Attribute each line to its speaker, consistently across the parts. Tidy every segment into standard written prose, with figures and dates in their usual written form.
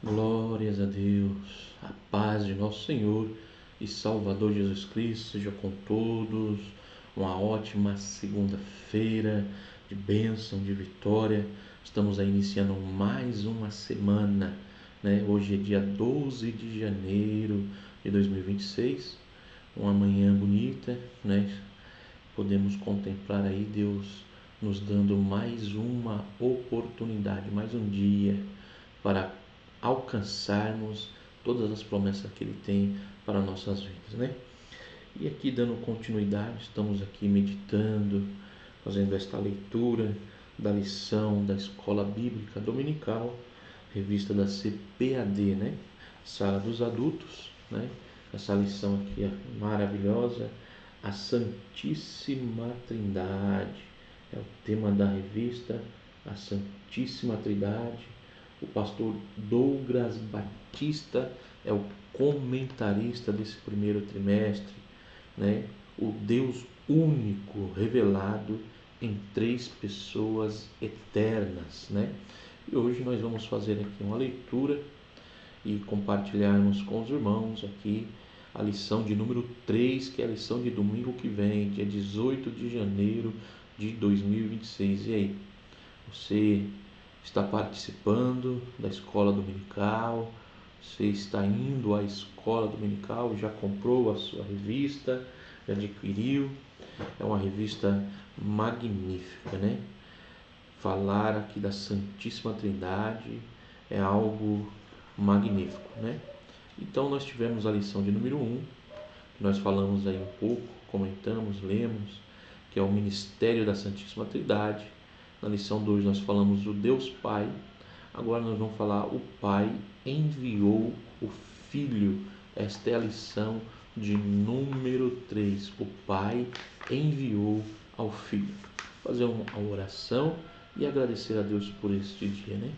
Speaker 1: Glórias a Deus, a paz de nosso Senhor e Salvador Jesus Cristo seja com todos. Uma ótima segunda-feira de bênção, de vitória. Estamos aí iniciando mais uma semana, né? Hoje é dia 12 de janeiro de 2026, uma manhã bonita, né? Podemos contemplar aí Deus nos dando mais uma oportunidade, mais um dia para alcançarmos todas as promessas que Ele tem para nossas vidas, né? E aqui dando continuidade, estamos aqui meditando, fazendo esta leitura da lição da Escola Bíblica Dominical, revista da CPAD, né? Sala dos Adultos, né? Essa lição aqui é maravilhosa, a Santíssima Trindade, é o tema da revista, a Santíssima Trindade. O pastor Douglas Batista é o comentarista desse primeiro trimestre, né? O Deus único revelado em três pessoas eternas, né? E hoje nós vamos fazer aqui uma leitura e compartilharmos com os irmãos aqui a lição de número 3, que é a lição de domingo que vem, dia 18 de janeiro de 2026. E aí, você está participando da escola dominical? Você está indo à escola dominical? Já comprou a sua revista? Já adquiriu? É uma revista magnífica, né? Falar aqui da Santíssima Trindade é algo magnífico, né? Então nós tivemos a lição de número 1, que nós falamos aí um pouco, comentamos, lemos, que é o ministério da Santíssima Trindade. Na lição 2 nós falamos do Deus Pai. Agora nós vamos falar o Pai enviou o Filho. Esta é a lição de número 3. O Pai enviou ao Filho. Fazer uma oração e agradecer a Deus por este dia, né?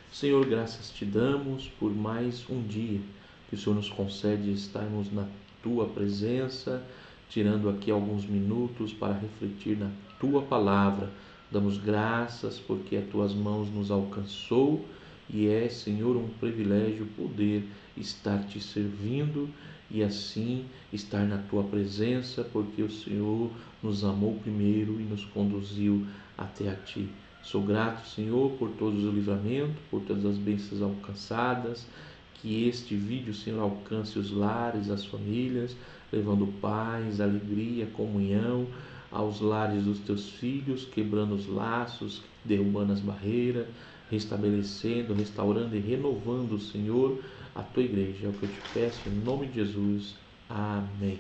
Speaker 1: Senhor, graças te damos por mais um dia que o Senhor nos concede estarmos na tua presença, tirando aqui alguns minutos para refletir na tua palavra. Damos graças porque as tuas mãos nos alcançou e é, Senhor, um privilégio poder estar te servindo e assim estar na tua presença, porque o Senhor nos amou primeiro e nos conduziu até a ti. Sou grato, Senhor, por todos os livramentos, por todas as bênçãos alcançadas. Que este vídeo, Senhor, alcance os lares, as famílias, levando paz, alegria, comunhão aos lares dos teus filhos, quebrando os laços, derrubando as barreiras, restabelecendo, restaurando e renovando, Senhor, a tua igreja. É o que eu te peço em nome de Jesus. Amém.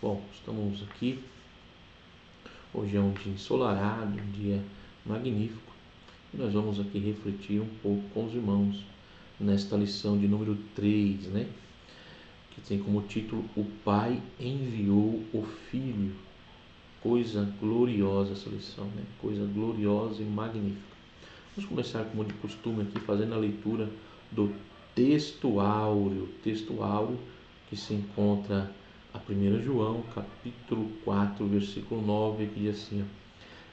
Speaker 1: Bom, estamos aqui. Hoje é um dia ensolarado, um dia magnífico. E nós vamos aqui refletir um pouco com os irmãos nesta lição de número 3, né? Que tem como título O Pai enviou o Filho. Coisa gloriosa essa lição, né? Coisa gloriosa e magnífica. Vamos começar, como de costume, aqui fazendo a leitura do texto áureo que se encontra a 1 João, capítulo 4, versículo 9, que diz assim: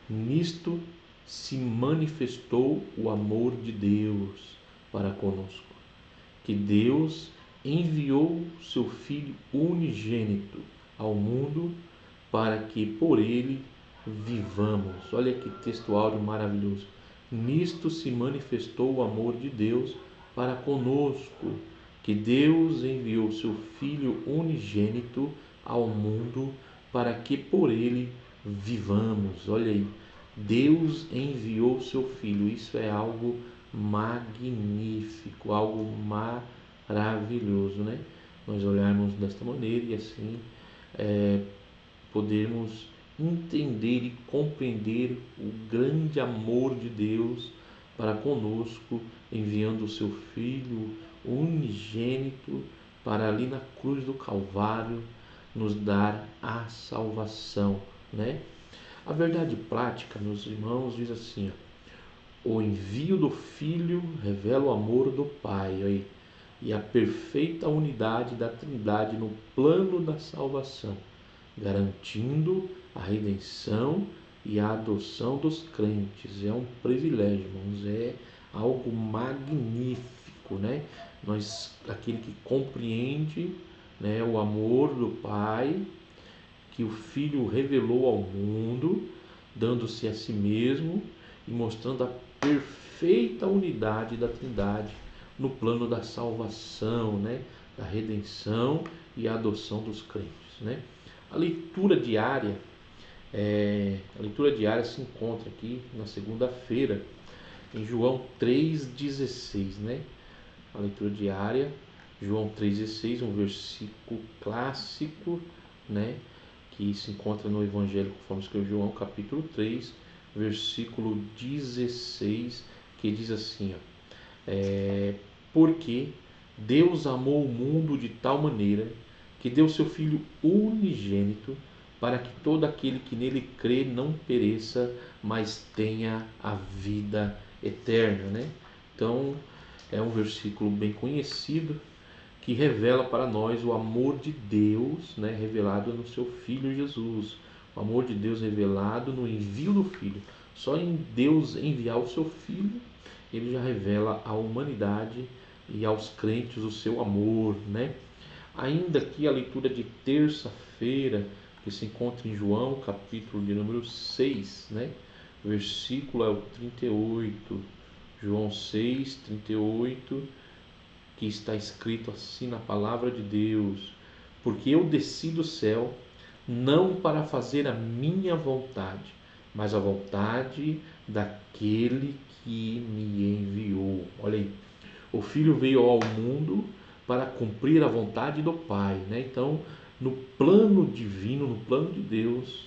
Speaker 1: nisto se manifestou o amor de Deus para conosco, que Deus enviou seu Filho unigênito ao mundo para que por ele vivamos. Olha que texto áureo maravilhoso. Nisto se manifestou o amor de Deus para conosco, que Deus enviou seu Filho unigênito ao mundo para que por ele vivamos. Olha aí, Deus enviou seu Filho. Isso é algo magnífico, algo maravilhoso, né? Nós olharmos desta maneira e assim podermos entender e compreender o grande amor de Deus para conosco, enviando o seu Filho unigênito para ali na cruz do Calvário nos dar a salvação, né? A verdade prática, meus irmãos, diz assim: o envio do Filho revela o amor do Pai e a perfeita unidade da Trindade no plano da salvação, garantindo a redenção e a adoção dos crentes. É um privilégio, irmãos, é algo magnífico, clássico, né? Aquele que compreende, né, o amor do Pai, que o Filho revelou ao mundo, dando-se a si mesmo e mostrando a perfeita unidade da Trindade no plano da salvação, né, da redenção e a adoção dos crentes, né? A leitura diária, se encontra aqui na segunda-feira, em João 3,16, né? A leitura diária, João 3,16, um versículo clássico, né? Que se encontra no Evangelho conforme escreveu João, capítulo 3, versículo 16, que diz assim, porque Deus amou o mundo de tal maneira que deu seu Filho unigênito, para que todo aquele que nele crê não pereça, mas tenha a vida eterna, né? Então, é um versículo bem conhecido que revela para nós o amor de Deus, né, revelado no seu Filho Jesus. O amor de Deus revelado no envio do Filho. Só em Deus enviar o seu Filho, ele já revela à humanidade e aos crentes o seu amor, né? Ainda aqui a leitura de terça-feira, que se encontra em João, capítulo de número 6, né? O versículo é o 38. João 6, 38, que está escrito assim na palavra de Deus: porque eu desci do céu não para fazer a minha vontade, mas a vontade daquele que me enviou. Olha aí, o Filho veio ao mundo para cumprir a vontade do Pai, né? Então, no plano divino, no plano de Deus,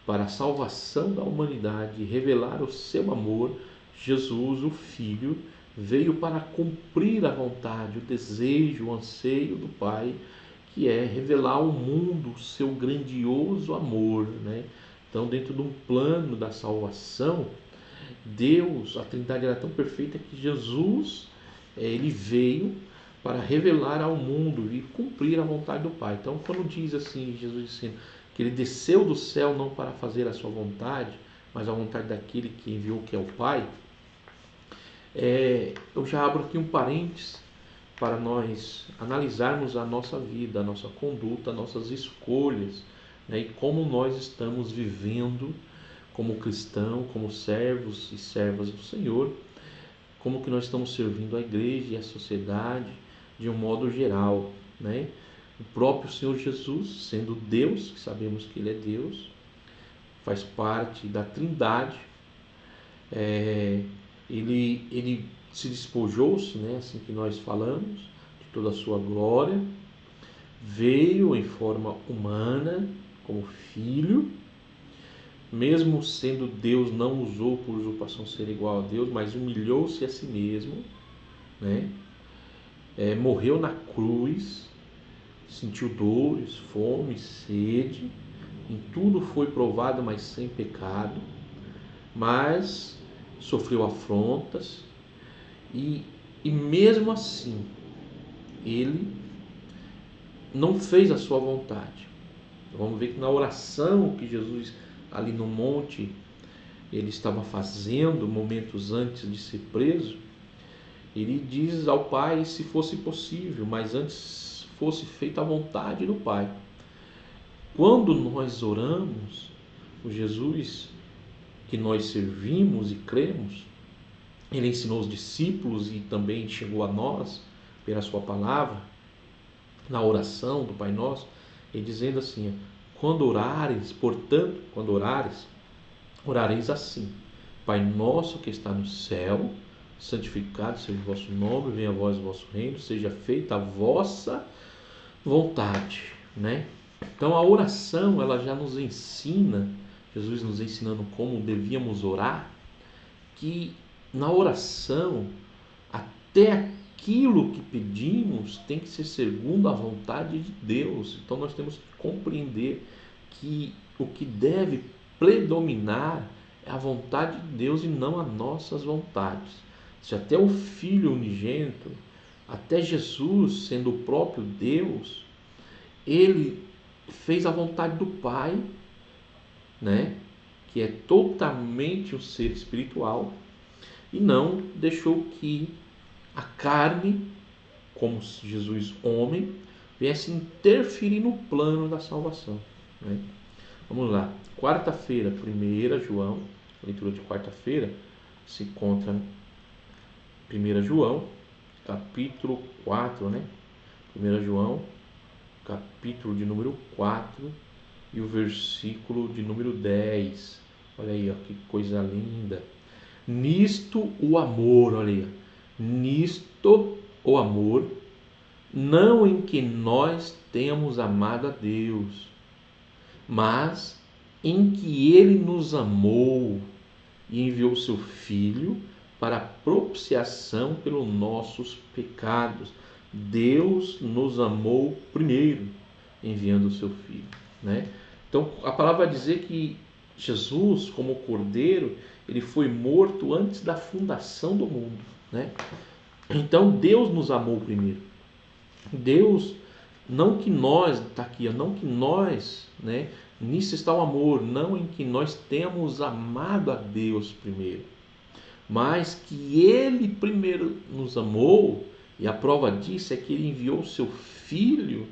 Speaker 1: para a salvação da humanidade, revelar o seu amor, Jesus, o Filho, veio para cumprir a vontade, o desejo, o anseio do Pai, que é revelar ao mundo o seu grandioso amor, né? Então, dentro de um plano da salvação, Deus, a Trindade era tão perfeita que Jesus, ele veio para revelar ao mundo e cumprir a vontade do Pai. Então, quando diz assim, Jesus dizendo que ele desceu do céu não para fazer a sua vontade, mas a vontade daquele que enviou, que é o Pai, eu já abro aqui um parênteses para nós analisarmos a nossa vida, a nossa conduta, as nossas escolhas, né, e como nós estamos vivendo como cristão, como servos e servas do Senhor, como que nós estamos servindo a igreja e a sociedade de um modo geral, né? O próprio Senhor Jesus, sendo Deus, que sabemos que Ele é Deus, faz parte da Trindade, ele se despojou-se, né, assim que nós falamos, de toda a sua glória, veio em forma humana, como filho, mesmo sendo Deus, não usou por usurpação ser igual a Deus, mas humilhou-se a si mesmo, né? Morreu na cruz, sentiu dores, fome, sede, em tudo foi provado, mas sem pecado, mas sofreu afrontas e mesmo assim ele não fez a sua vontade. Vamos ver que na oração que Jesus ali no monte ele estava fazendo momentos antes de ser preso, ele diz ao Pai se fosse possível, mas antes fosse feita a vontade do Pai. Quando nós oramos, o Jesus que nós servimos e cremos, ele ensinou os discípulos e também chegou a nós pela sua palavra, na oração do Pai Nosso, ele dizendo assim: quando orares, portanto, quando orares, orareis assim: Pai nosso que está no céu, santificado seja o vosso nome, venha a vós o vosso reino, seja feita a vossa vontade, né? Então a oração, ela já nos ensina, Jesus nos ensinando como devíamos orar, que na oração até aquilo que pedimos tem que ser segundo a vontade de Deus. Então nós temos que compreender que o que deve predominar é a vontade de Deus e não as nossas vontades. Se até o Filho unigênito, até Jesus, sendo o próprio Deus, ele fez a vontade do Pai, né? Que é totalmente um ser espiritual, e não deixou que a carne, como se Jesus homem, viesse interferir no plano da salvação, né? Vamos lá, quarta-feira, 1 João, leitura de quarta-feira, se encontra 1 João, capítulo 4, né? 1 João, capítulo de número 4 e o versículo de número 10. Olha aí, ó, que coisa linda. Nisto o amor, olha aí, nisto o amor, não em que nós tenhamos amado a Deus, mas em que Ele nos amou e enviou seu Filho para a propiciação pelos nossos pecados. Deus nos amou primeiro, enviando o seu Filho, né? Então a palavra vai dizer que Jesus, como Cordeiro, ele foi morto antes da fundação do mundo, né? Então Deus nos amou primeiro. Deus, não que nós, está aqui, não que nós, né? Nisso está o amor, não em que nós temos amado a Deus primeiro, mas que Ele primeiro nos amou, e a prova disso é que Ele enviou o seu Filho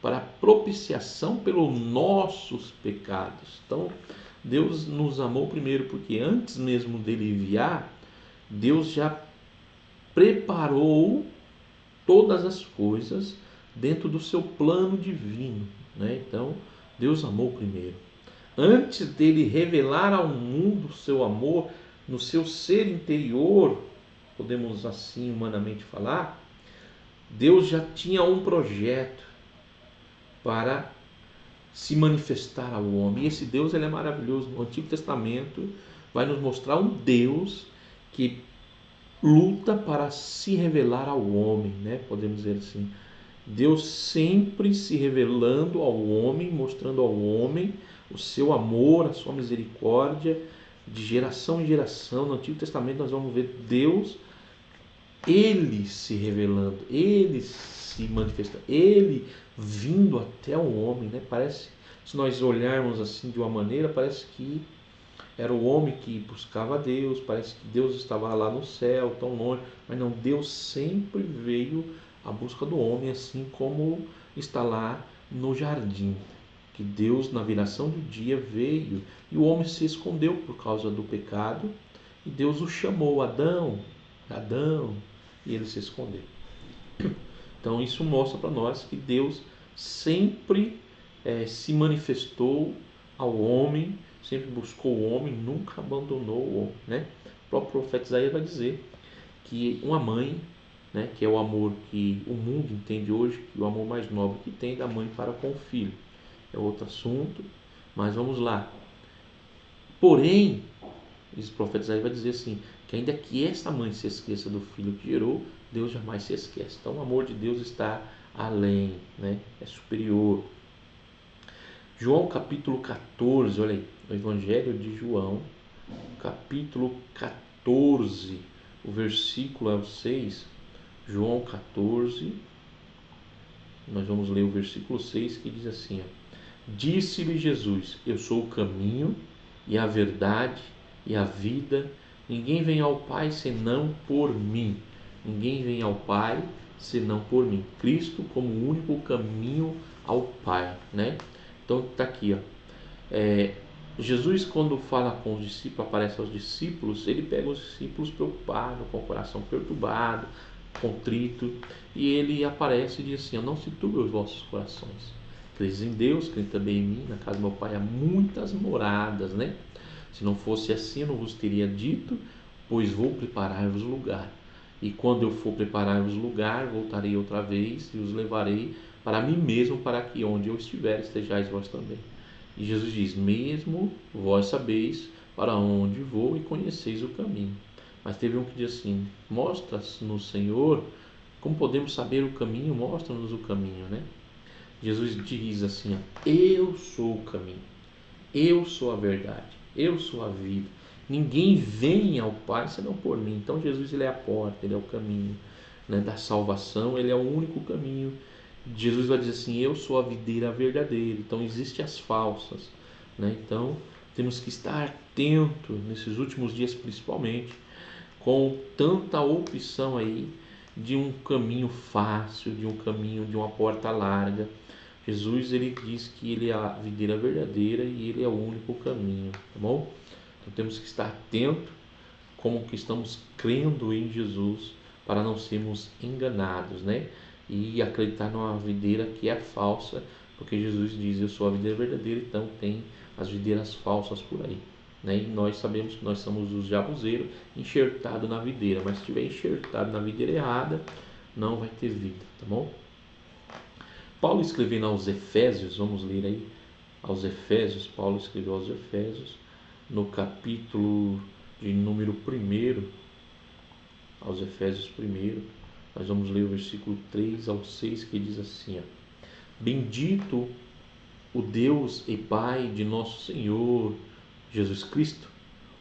Speaker 1: para a propiciação pelos nossos pecados. Então, Deus nos amou primeiro, porque antes mesmo dele enviar, Deus já preparou todas as coisas dentro do seu plano divino, né? Então, Deus amou primeiro. Antes dele revelar ao mundo o seu amor no seu ser interior, podemos assim humanamente falar, Deus já tinha um projeto para se manifestar ao homem. E esse Deus, ele é maravilhoso. No Antigo Testamento vai nos mostrar um Deus que luta para se revelar ao homem, né? Podemos dizer assim. Deus sempre se revelando ao homem, mostrando ao homem o seu amor, a sua misericórdia, de geração em geração. No Antigo Testamento nós vamos ver Deus, Ele se revelando, Ele se manifestando, Ele vindo até o homem, né? Parece, se nós olharmos assim de uma maneira, parece que era o homem que buscava a Deus, parece que Deus estava lá no céu, tão longe, mas não, Deus sempre veio à busca do homem, assim como está lá no jardim, que Deus na viração do dia veio e o homem se escondeu por causa do pecado e Deus o chamou, Adão, Adão, e ele se escondeu. Então isso mostra para nós que Deus sempre se manifestou ao homem, sempre buscou o homem, nunca abandonou o homem, né? O próprio profeta Isaías vai dizer que uma mãe, né, que é o amor que o mundo entende hoje, que o amor mais nobre que tem da mãe para com o filho. É outro assunto, mas vamos lá. Porém, esse profeta Isaías vai dizer assim, que ainda que essa mãe se esqueça do filho que gerou, Deus jamais se esquece. Então o amor de Deus está além, né? É superior. João capítulo 14, olha aí, o Evangelho de João, capítulo 14, o versículo é o 6, João 14, nós vamos ler o versículo 6 que diz assim, ó, disse-lhe Jesus, eu sou o caminho e a verdade e a vida, ninguém vem ao Pai senão por mim, ninguém vem ao Pai senão por mim, Cristo como o único caminho ao Pai, né? Então está aqui, ó. Jesus, quando fala com os discípulos, aparece aos discípulos, ele pega os discípulos preocupados, com o coração perturbado, contrito, e ele aparece e diz assim, não se turbe os vossos corações, creis em Deus, creis também em mim, na casa do meu Pai há muitas moradas, né? Se não fosse assim, eu não vos teria dito, pois vou preparar-vos lugar, e quando eu for preparar-vos lugar, voltarei outra vez e os levarei para mim mesmo, para que onde eu estiver estejais vós também. E Jesus diz, mesmo vós sabeis para onde vou e conheceis o caminho. Mas teve um que diz assim, mostra-nos, Senhor, como podemos saber o caminho, mostra-nos o caminho, né? Jesus diz assim, eu sou o caminho, eu sou a verdade, eu sou a vida. Ninguém vem ao Pai senão por mim. Então Jesus, ele é a porta, ele é o caminho, né, da salvação, ele é o único caminho. Jesus vai dizer assim, eu sou a videira verdadeira. Então existem as falsas, né? Então temos que estar atento nesses últimos dias, principalmente, com tanta opção aí de um caminho fácil, de um caminho de uma porta larga. Jesus, ele diz que ele é a videira verdadeira e ele é o único caminho, tá bom? Então temos que estar atento como que estamos crendo em Jesus para não sermos enganados, né? E acreditar numa videira que é falsa, porque Jesus diz: eu sou a videira verdadeira, então tem as videiras falsas por aí, né? E nós sabemos que nós somos os jabuzeiros enxertados na videira, mas se estiver enxertado na videira errada, não vai ter vida, tá bom? Paulo escrevendo aos Efésios, vamos ler aí aos Efésios. Paulo escreveu aos Efésios no capítulo de número 1, aos Efésios 1, nós vamos ler o versículo 3 ao 6, que diz assim: ó, bendito o Deus e Pai de nosso Senhor Jesus Cristo,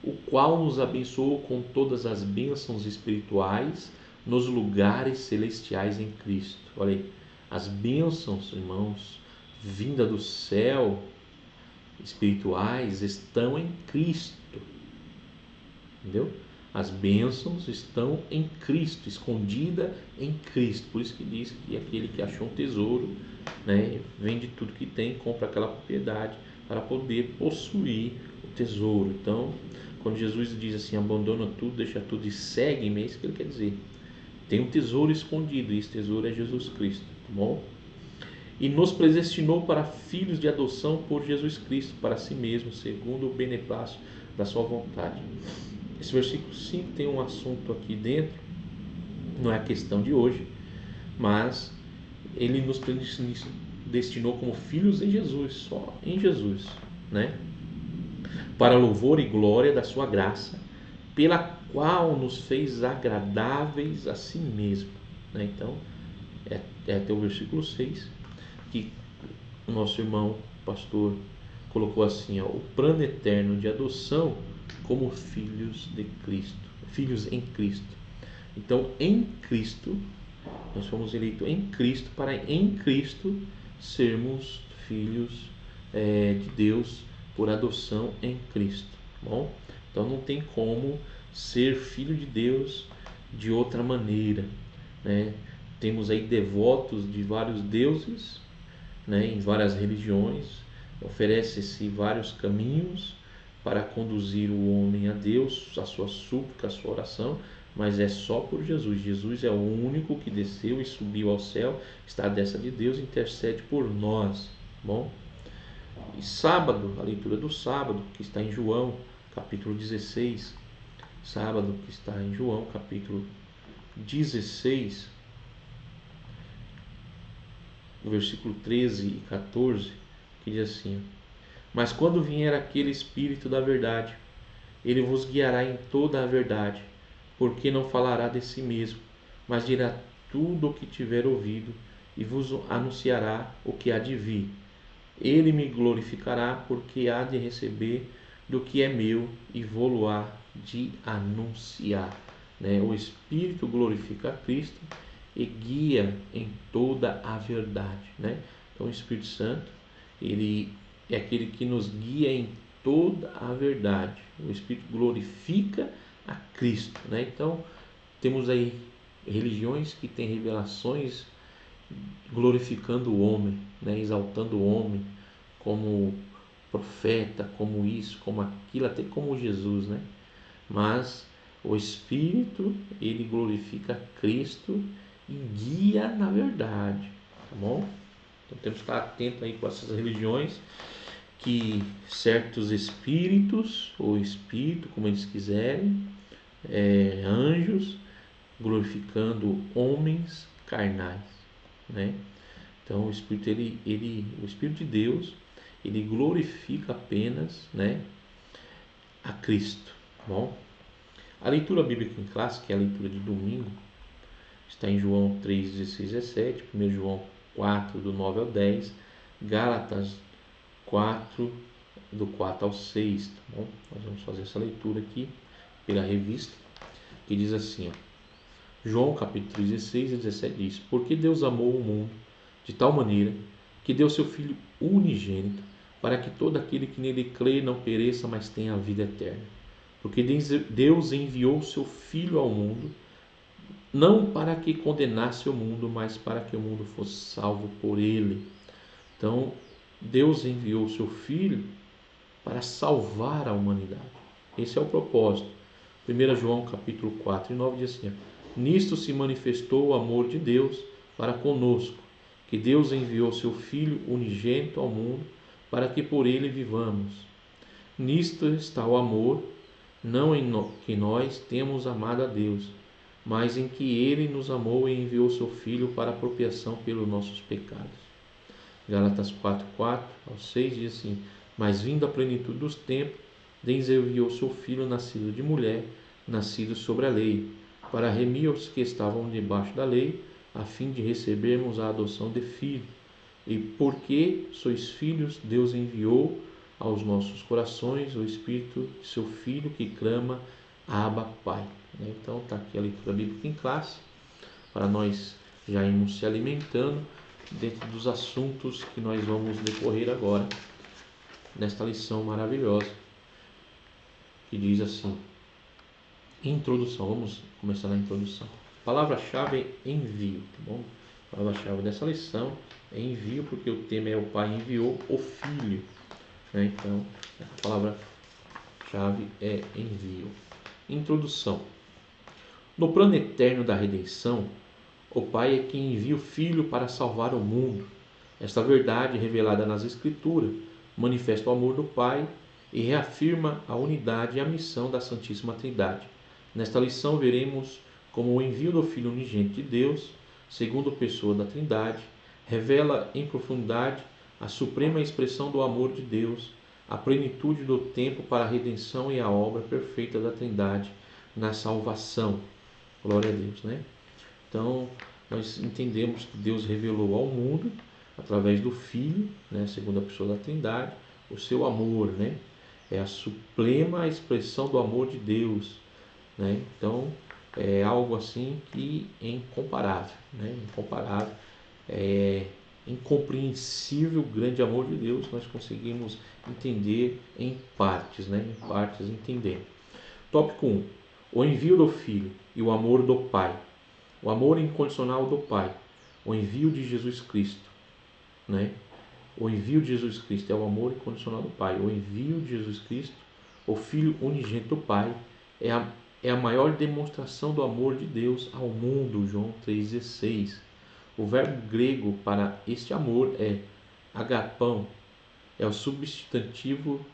Speaker 1: o qual nos abençoou com todas as bênçãos espirituais nos lugares celestiais em Cristo. Olha aí, as bênçãos, irmãos, vinda do céu, espirituais, estão em Cristo, entendeu? As bênçãos estão em Cristo, escondida em Cristo. Por isso que diz que aquele que achou um tesouro, né, vende tudo que tem, compra aquela propriedade para poder possuir o tesouro. Então, quando Jesus diz assim, abandona tudo, deixa tudo e segue-me, é isso que ele quer dizer. Tem um tesouro escondido, e esse tesouro é Jesus Cristo, tá bom? E nos predestinou para filhos de adoção por Jesus Cristo, para si mesmo, segundo o beneplácito da sua vontade. Esse versículo 5 tem um assunto aqui dentro, não é a questão de hoje, mas ele nos predestinou como filhos em Jesus, só em Jesus, né? Para louvor e glória da sua graça, pela qual nos fez agradáveis a si mesmo, né? Então, é até o versículo 6 que o nosso irmão pastor colocou assim, ó, o plano eterno de adoção como filhos de Cristo, filhos em Cristo. Então, em Cristo, nós fomos eleitos em Cristo para em Cristo sermos filhos de Deus por adoção em Cristo. Bom, então não tem como ser filho de Deus de outra maneira, né? Temos aí devotos de vários deuses, né, em várias religiões, oferece-se vários caminhos para conduzir o homem a Deus, a sua súplica, a sua oração, mas é só por Jesus. Jesus é o único que desceu e subiu ao céu, está à destra de Deus, intercede por nós. Bom, e sábado, a leitura do sábado, que está em João, capítulo 16, sábado que está em João, capítulo 16, versículo 13 e 14, que diz assim: mas quando vier aquele Espírito da verdade, ele vos guiará em toda a verdade, porque não falará de si mesmo, mas dirá tudo o que tiver ouvido e vos anunciará o que há de vir. Ele me glorificará, porque há de receber do que é meu e vou-lo-á de anunciar. Né? O Espírito glorifica a Cristo e guia em toda a verdade, né? Então o Espírito Santo, ele é aquele que nos guia em toda a verdade. O Espírito glorifica a Cristo, né? Então temos aí religiões que têm revelações glorificando o homem, né? Exaltando o homem como profeta, como isso, como aquilo, até como Jesus, né? Mas o Espírito, ele glorifica Cristo e guia na verdade, tá bom? Então temos que estar atento aí com essas religiões, que certos espíritos, ou espírito, como eles quiserem, anjos, glorificando homens carnais, né? Então o Espírito, o Espírito de Deus, ele glorifica apenas, né, a Cristo, tá bom? A leitura bíblica em classe, que é a leitura de domingo, está em João 3, 16, 17, 1 João 4, do 9 ao 10, Gálatas 4, do 4 ao 6, tá bom? Nós vamos fazer essa leitura aqui pela revista, que diz assim, ó, João capítulo 16 e 17 diz: porque Deus amou o mundo de tal maneira que deu seu Filho unigênito, para que todo aquele que nele crê não pereça, mas tenha a vida eterna. Porque Deus enviou seu Filho ao mundo não para que condenasse o mundo, mas para que o mundo fosse salvo por ele. Então, Deus enviou o seu Filho para salvar a humanidade. Esse é o propósito. 1 João capítulo 4 e 9 diz assim: nisto se manifestou o amor de Deus para conosco, que Deus enviou seu Filho unigênito ao mundo para que por ele vivamos. Nisto está o amor, não em que nós temos amado a Deus, mas em que ele nos amou e enviou seu Filho para a propiciação pelos nossos pecados. Gálatas 4, 6 diz assim: mas vindo a plenitude dos tempos, Deus enviou seu Filho, nascido de mulher, nascido sobre a lei, para remir os que estavam debaixo da lei, a fim de recebermos a adoção de filho. E porque sois filhos, Deus enviou aos nossos corações o Espírito de seu Filho, que clama: Abba, Pai. Então está aqui a leitura bíblica em classe, para nós já irmos se alimentando dentro dos assuntos que nós vamos decorrer agora, nesta lição maravilhosa, que diz assim: introdução. Vamos começar na introdução. Palavra-chave é envio, tá bom? A palavra-chave dessa lição é envio, porque o tema é o Pai enviou o Filho, né? Então, a palavra-chave é envio. Introdução. No plano eterno da redenção, o Pai é quem envia o Filho para salvar o mundo. Esta verdade, revelada nas Escrituras, manifesta o amor do Pai e reafirma a unidade e a missão da Santíssima Trindade. Nesta lição veremos como o envio do Filho unigênito de Deus, segundo pessoa da Trindade, revela em profundidade a suprema expressão do amor de Deus, a plenitude do tempo para a redenção e a obra perfeita da Trindade na salvação. Glória a Deus, né? Então, nós entendemos que Deus revelou ao mundo, através do Filho, né, segunda pessoa da Trindade, o seu amor, né? É a suprema expressão do amor de Deus, né? Então, é algo assim que é incomparável, né? Incomparável, é incompreensível o grande amor de Deus. Nós conseguimos entender em partes, né? Em partes entender. Tópico 1. O envio do Filho e o amor do Pai. O amor incondicional do Pai, o envio de Jesus Cristo, né? O envio de Jesus Cristo é o amor incondicional do Pai. O envio de Jesus Cristo, o Filho unigênito do Pai, é a maior demonstração do amor de Deus ao mundo. João 3,16. O verbo grego para este amor é agapão, é o substantivo,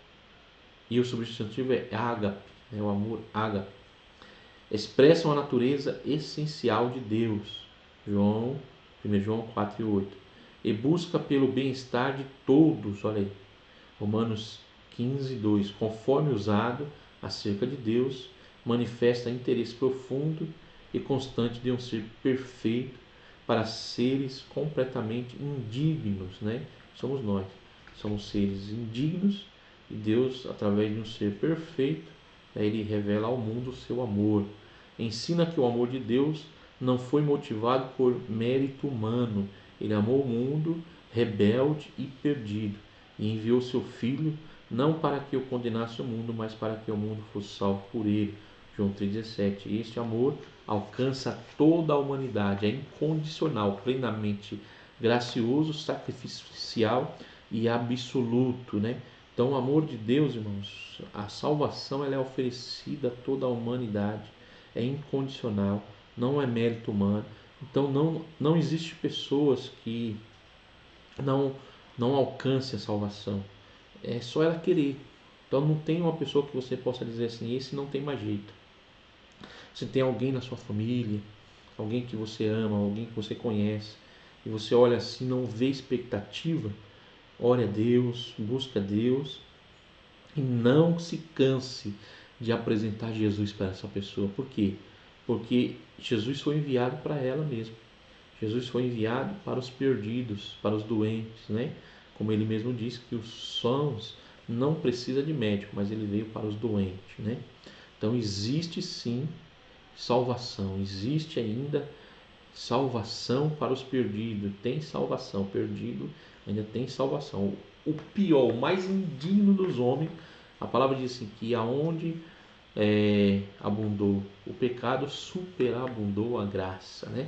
Speaker 1: e o substantivo é ágape, é o amor ágape. Expressam a natureza essencial de Deus. 1 João 4,8. E busca pelo bem-estar de todos. Olha aí, Romanos 15,2. Conforme usado acerca de Deus, manifesta interesse profundo e constante de um ser perfeito para seres completamente indignos, né? Somos nós, somos seres indignos, e Deus, através de um ser perfeito, ele revela ao mundo o seu amor. Ensina que o amor de Deus não foi motivado por mérito humano. Ele amou o mundo rebelde e perdido e enviou seu Filho não para que eu condenasse o mundo, mas para que o mundo fosse salvo por ele. João 3,17. Este amor alcança toda a humanidade, é incondicional, plenamente gracioso, sacrificial e absoluto, né? Então, o amor de Deus, irmãos, a salvação, ela é oferecida a toda a humanidade, é incondicional, não é mérito humano. Então, não existe pessoas que não alcancem a salvação. É só ela querer. Então, não tem uma pessoa que você possa dizer assim: esse não tem mais jeito. Se tem alguém na sua família, alguém que você ama, alguém que você conhece, e você olha assim, não vê expectativa, ore a Deus, busque a Deus e não se canse de apresentar Jesus para essa pessoa. Por quê? Porque Jesus foi enviado para ela mesmo. Jesus foi enviado para os perdidos, para os doentes, né? Como ele mesmo disse, que os sãos não precisam de médico, mas ele veio para os doentes, né? Então existe sim salvação, existe ainda salvação para os perdidos, tem salvação, perdido ainda tem salvação. O pior, o mais indigno dos homens, a palavra diz assim, que aonde abundou o pecado, superabundou a graça, né?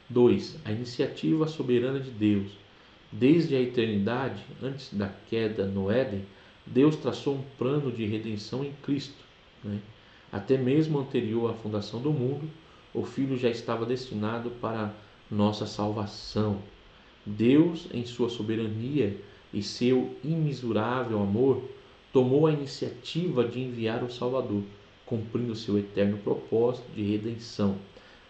Speaker 1: 2. A iniciativa soberana de Deus. Desde a eternidade, antes da queda no Éden, Deus traçou um plano de redenção em Cristo, né? Até mesmo anterior à fundação do mundo, o Filho já estava destinado para nossa salvação. Deus, em sua soberania e seu imensurável amor, tomou a iniciativa de enviar o Salvador, cumprindo seu eterno propósito de redenção.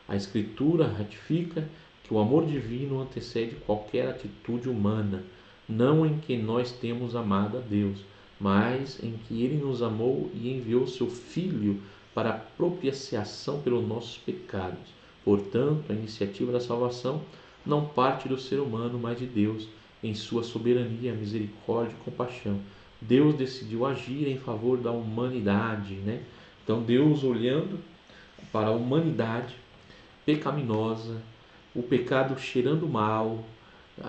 Speaker 1: A Escritura ratifica que o amor divino antecede qualquer atitude humana, não em que nós temos amado a Deus, mas em que Ele nos amou e enviou seu Filho para a propiciação pelos nossos pecados. Portanto, a iniciativa da salvação não parte do ser humano, mas de Deus, em sua soberania, misericórdia e compaixão. Deus decidiu agir em favor da humanidade, né? Então, Deus, olhando para a humanidade pecaminosa, o pecado cheirando mal,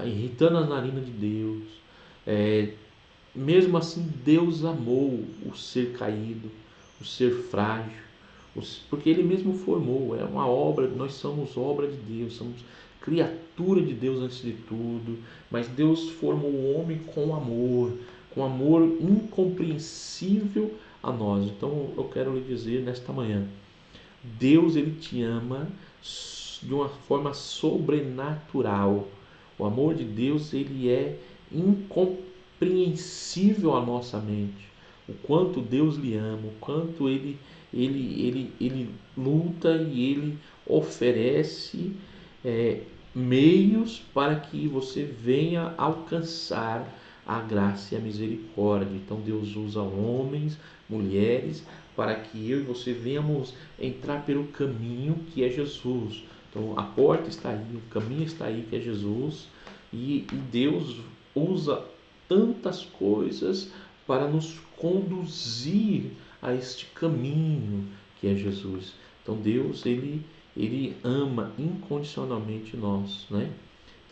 Speaker 1: irritando as narinas de Deus, mesmo assim, Deus amou o ser caído, o ser frágil, porque Ele mesmo formou, é uma obra, nós somos obra de Deus, somos criatura de Deus antes de tudo, mas Deus formou o homem com amor incompreensível a nós. Então eu quero lhe dizer nesta manhã, Deus, Ele te ama de uma forma sobrenatural. O amor de Deus, ele é incompreensível à nossa mente. O quanto Deus lhe ama, o quanto ele luta e ele oferece meios para que você venha alcançar a graça e a misericórdia. Então Deus usa homens, mulheres, para que eu e você venhamos entrar pelo caminho que é Jesus. Então a porta está aí, o caminho está aí, que é Jesus, e Deus usa tantas coisas para nos conduzir a este caminho que é Jesus. Então Deus, ele ama incondicionalmente nós, né?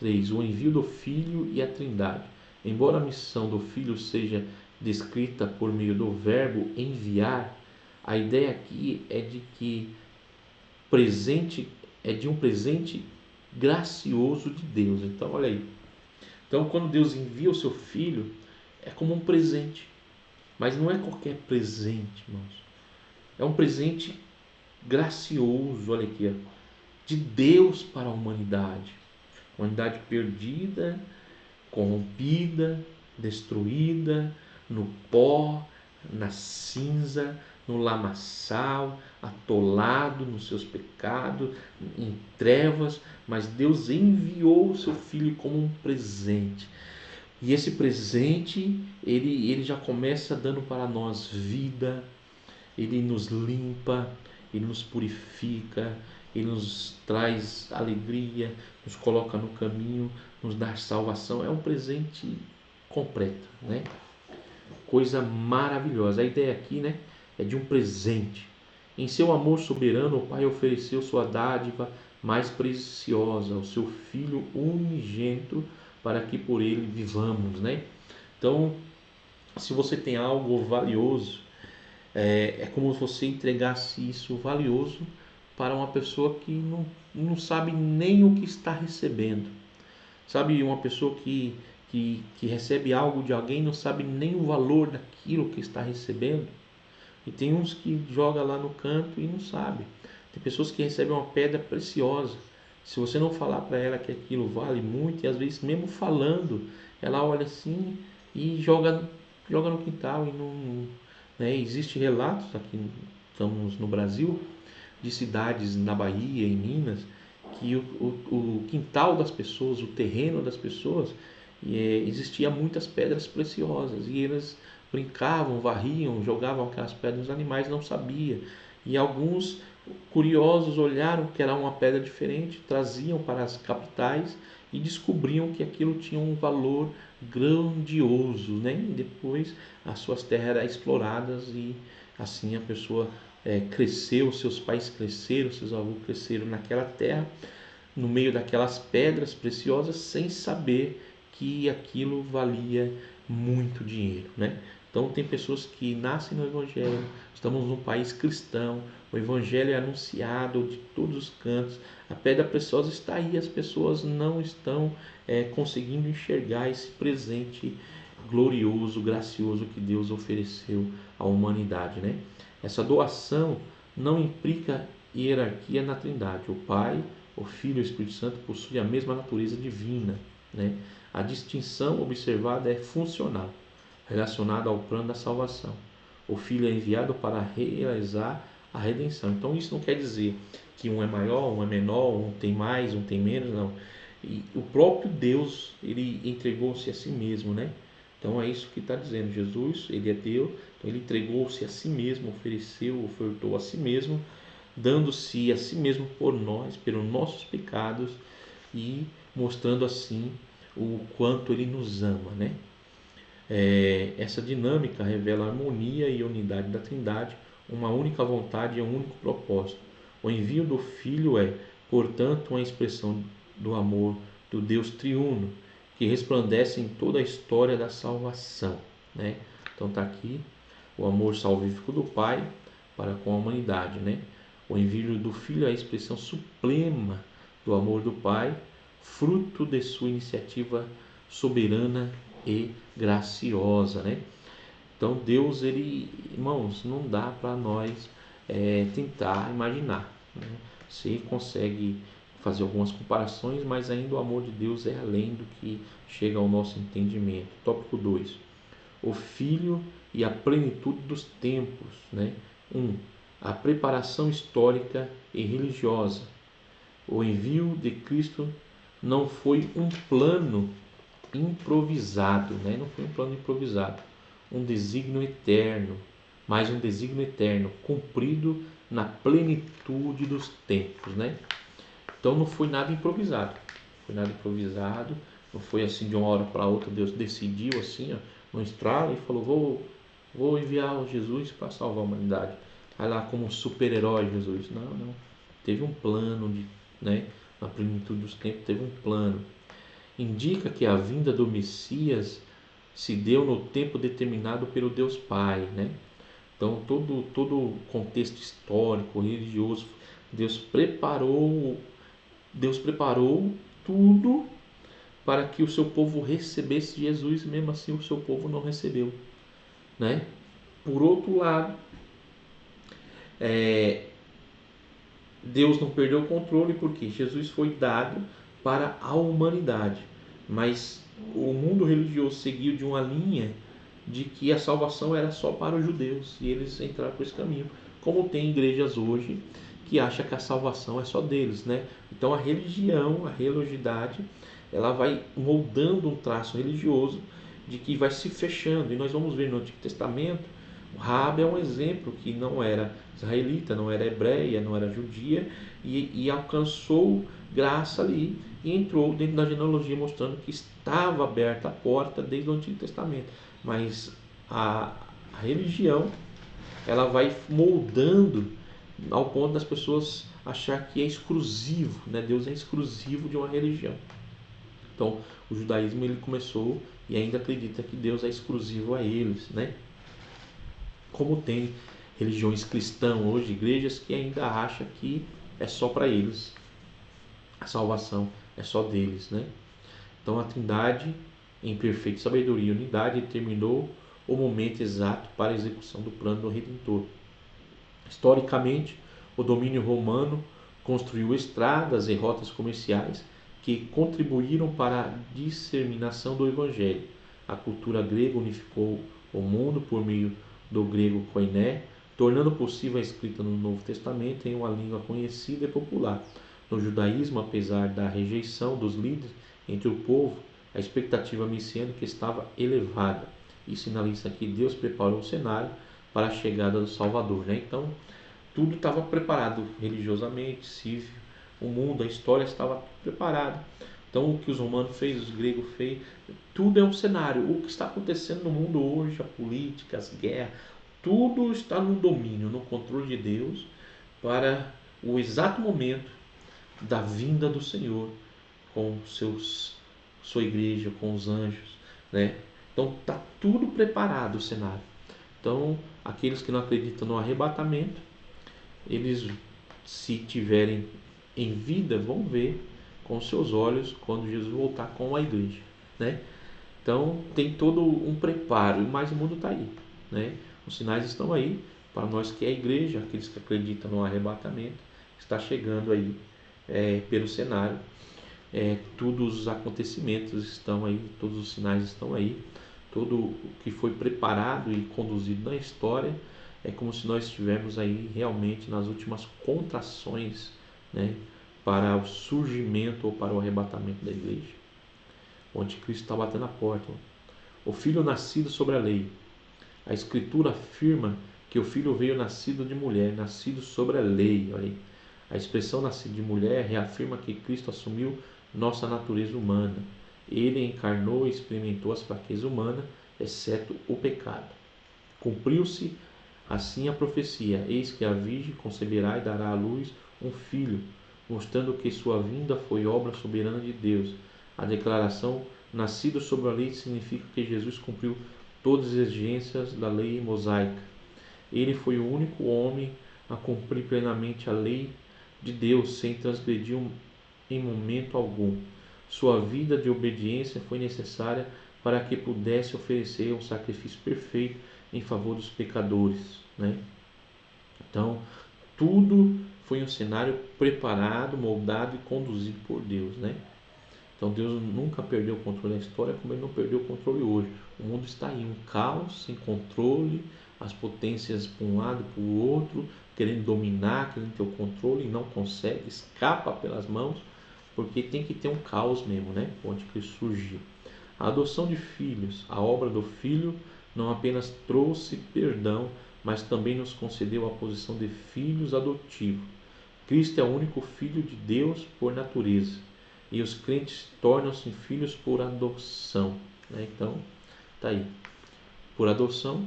Speaker 1: 3. O envio do Filho e a Trindade. Embora a missão do Filho seja descrita por meio do verbo enviar, a ideia aqui é de um presente gracioso de Deus. Então, olha aí. Então, quando Deus envia o seu Filho, é como um presente. Mas não é qualquer presente, irmãos. É um presente gracioso, olha aqui, ó, de Deus para a humanidade. Humanidade perdida, corrompida, destruída, no pó, na cinza, no lamaçal, atolado nos seus pecados, em trevas, mas Deus enviou o seu Filho como um presente. E esse presente, ele já começa dando para nós vida, ele nos limpa, ele nos purifica, ele nos traz alegria, nos coloca no caminho, nos dá salvação. É um presente completo, né? Coisa maravilhosa. A ideia aqui, né, é de um presente. Em seu amor soberano, o Pai ofereceu sua dádiva mais preciosa, o seu Filho unigênito, para que por ele vivamos, né? Então, se você tem algo valioso, é como se você entregasse isso valioso para uma pessoa que não sabe nem o que está recebendo. Sabe, uma pessoa que recebe algo de alguém não sabe nem o valor daquilo que está recebendo. E tem uns que joga lá no canto e não sabe. Tem pessoas que recebem uma pedra preciosa. Se você não falar para ela que aquilo vale muito, e às vezes mesmo falando, ela olha assim e joga no quintal e não, né? Existem relatos aqui, estamos no Brasil, de cidades na Bahia, em Minas, que o quintal das pessoas, o terreno das pessoas, existia muitas pedras preciosas e eles brincavam, varriam, jogavam aquelas pedras, os animais não sabiam. E alguns curiosos olharam que era uma pedra diferente, traziam para as capitais e descobriam que aquilo tinha um valor grandioso, né? E depois as suas terras eram exploradas e assim a pessoa cresceu, seus pais cresceram, seus avós cresceram naquela terra, no meio daquelas pedras preciosas, sem saber que aquilo valia muito dinheiro, né? Então tem pessoas que nascem no Evangelho, estamos num país cristão, o Evangelho é anunciado de todos os cantos, a pedra preciosa está aí, as pessoas não estão conseguindo enxergar esse presente glorioso, gracioso que Deus ofereceu à humanidade, né? Essa doação não implica hierarquia na Trindade. O Pai, o Filho e o Espírito Santo possuem a mesma natureza divina, né? A distinção observada é funcional, relacionada ao plano da salvação. O Filho é enviado para realizar a redenção. Então isso não quer dizer que um é maior, um é menor, um tem mais, um tem menos, não. E o próprio Deus, ele entregou-se a si mesmo, né? Então é isso que está dizendo. Jesus, ele é Deus, então ele entregou-se a si mesmo, ofereceu, ofertou a si mesmo, dando-se a si mesmo por nós, pelos nossos pecados e mostrando assim o quanto ele nos ama, né? Essa dinâmica revela a harmonia e a unidade da Trindade, uma única vontade e um único propósito. O envio do Filho é, portanto, uma expressão do amor do Deus triuno, que resplandece em toda a história da salvação, né? Então está aqui o amor salvífico do Pai para com a humanidade, né? O envio do Filho é a expressão suprema do amor do Pai, fruto de sua iniciativa soberana e graciosa, né? Então Deus, ele, irmãos, não dá para nós tentar imaginar, né? Você consegue fazer algumas comparações, mas ainda o amor de Deus é além do que chega ao nosso entendimento. Tópico 2. O Filho e a plenitude dos tempos, né? 1. A preparação histórica e religiosa. O envio de Cristo não foi um plano improvisado, né? Não foi um plano improvisado, um desígnio eterno, mas um desígnio eterno cumprido na plenitude dos tempos, né? Então não foi nada improvisado, não foi assim de uma hora para outra. Deus decidiu assim, ó, no estralo, e falou: vou enviar o Jesus para salvar a humanidade. Vai lá como um super-herói Jesus. Não, teve um plano né? Na plenitude dos tempos teve um plano. Indica que a vinda do Messias se deu no tempo determinado pelo Deus Pai, né? Então todo o contexto histórico, religioso, Deus preparou tudo para que o seu povo recebesse Jesus, mesmo assim o seu povo não recebeu, né? Por outro lado, Deus não perdeu o controle porque Jesus foi dado para a humanidade, mas o mundo religioso seguiu de uma linha de que a salvação era só para os judeus e eles entraram por esse caminho, como tem igrejas hoje que acham que a salvação é só deles, né? Então a religião, a religiosidade, ela vai moldando um traço religioso de que vai se fechando, e nós vamos ver no Antigo Testamento. Raabe é um exemplo que não era israelita, não era hebreia, não era judia, e alcançou graça ali e entrou dentro da genealogia, mostrando que estava aberta a porta desde o Antigo Testamento. Mas a religião, ela vai moldando ao ponto das pessoas achar que é exclusivo, né? Deus é exclusivo de uma religião. Então o judaísmo, ele começou e ainda acredita que Deus é exclusivo a eles, né? Como tem religiões cristãs hoje, igrejas que ainda acham que é só para eles, a salvação é só deles, né? Então a Trindade, em perfeita sabedoria e unidade, determinou o momento exato para a execução do plano do Redentor. Historicamente, o domínio romano construiu estradas e rotas comerciais que contribuíram para a disseminação do Evangelho. A cultura grega unificou o mundo por meio do grego koiné, tornando possível a escrita no Novo Testamento em uma língua conhecida e popular. No judaísmo, apesar da rejeição dos líderes entre o povo, a expectativa messiânica estava elevada. Isso sinaliza que Deus preparou o cenário para a chegada do Salvador, né? Então, tudo estava preparado religiosamente, civil, o mundo, a história estava preparada. Então, o que os romanos fez, os gregos fez, tudo é um cenário. O que está acontecendo no mundo hoje, a política, as guerras, tudo está no domínio, no controle de Deus para o exato momento da vinda do Senhor com sua igreja, com os anjos, né? Então está tudo preparado o cenário. Então aqueles que não acreditam no arrebatamento, eles, se tiverem em vida, vão ver com seus olhos quando Jesus voltar com a igreja, né? Então tem todo um preparo, mas o mundo está aí, né? Os sinais estão aí para nós que é a igreja, aqueles que acreditam no arrebatamento, está chegando aí pelo cenário. Todos os acontecimentos estão aí, todos os sinais estão aí, tudo o que foi preparado e conduzido na história é como se nós estivéssemos aí realmente nas últimas contrações, né, para o surgimento ou para o arrebatamento da igreja. O anticristo está batendo a porta. O filho nascido sobre a lei. A escritura afirma que o filho veio nascido de mulher, nascido sobre a lei. Olha aí. A expressão nascido de mulher reafirma que Cristo assumiu nossa natureza humana. Ele encarnou e experimentou as fraquezas humanas, exceto o pecado. Cumpriu-se assim a profecia: eis que a virgem conceberá e dará à luz um filho, mostrando que sua vinda foi obra soberana de Deus. A declaração nascido sobre a lei significa que Jesus cumpriu todas as exigências da lei mosaica. Ele foi o único homem a cumprir plenamente a lei de Deus sem transgredir em momento algum. Sua vida de obediência foi necessária para que pudesse oferecer um sacrifício perfeito em favor dos pecadores, né? Então, tudo foi um cenário preparado, moldado e conduzido por Deus, né? Então Deus nunca perdeu o controle da história, como Ele não perdeu o controle hoje. O mundo está aí, um caos, sem controle, as potências para um lado e para o outro, querendo dominar, querendo ter o controle e não consegue, escapa pelas mãos, porque tem que ter um caos mesmo, né? Onde que surgiu. A adoção de filhos, a obra do Filho não apenas trouxe perdão, mas também nos concedeu a posição de filhos adotivos. Cristo é o único Filho de Deus por natureza, e os crentes tornam-se filhos por adoção, né? Então, tá aí. Por adoção